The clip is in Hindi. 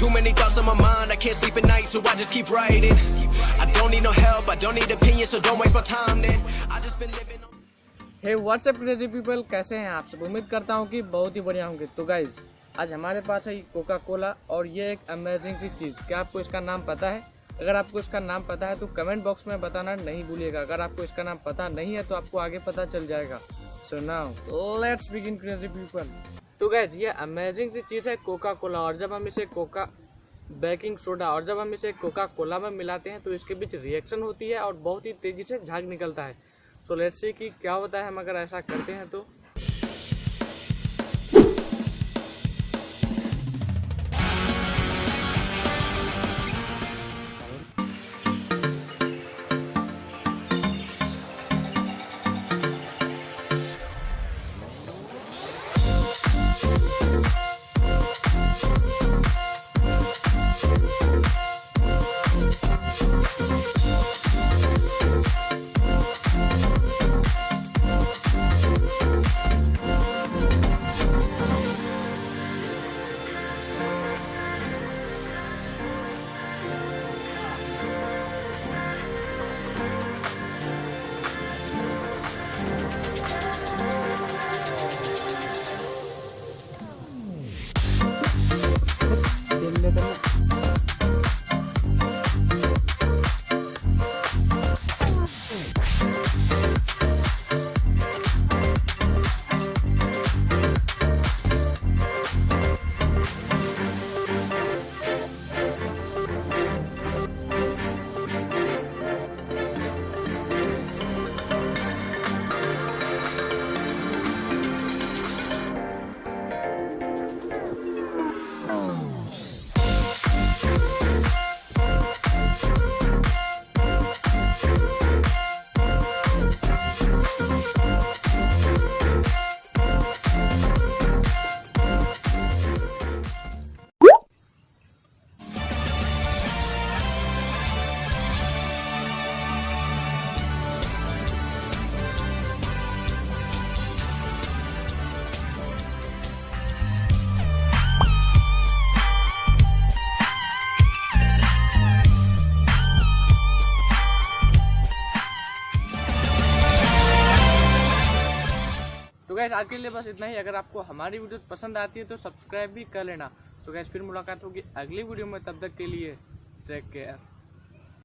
Too many thoughts on my mind, I can't sleep at night, so I just keep writing. I don't need no help, I don't need opinions, so don't waste my time then. I just been living on... hey WhatsApp crazy people, कैसे हैं आप सब? उम्मीद करता हूँ कि बहुत ही बढ़िया होंगे। तो गाइज, आज हमारे पास है कोका कोला और ये एक अमेजिंग सी चीज़। क्या आपको इसका नाम पता है? अगर आपको इसका नाम पता है तो कमेंट बॉक्स में बताना नहीं भूलिएगा। अगर आपको इसका नाम पता नहीं है तो आपको आगे पता चल जाएगा। So now let's begin crazy people. तो गाइज, ये अमेजिंग सी चीज़ है कोका कोला, और जब हम इसे कोका बेकिंग सोडा और जब हम इसे कोका कोला में मिलाते हैं तो इसके बीच रिएक्शन होती है और बहुत ही तेज़ी से झाग निकलता है। सो लेट्स सी कि क्या होता है हम अगर ऐसा करते हैं तो। तो गैस, आज के लिए बस इतना ही। अगर आपको हमारी वीडियोस पसंद आती है तो सब्सक्राइब भी कर लेना। तो गैस, फिर मुलाकात होगी अगली वीडियो में, तब तक के लिए टेक केयर।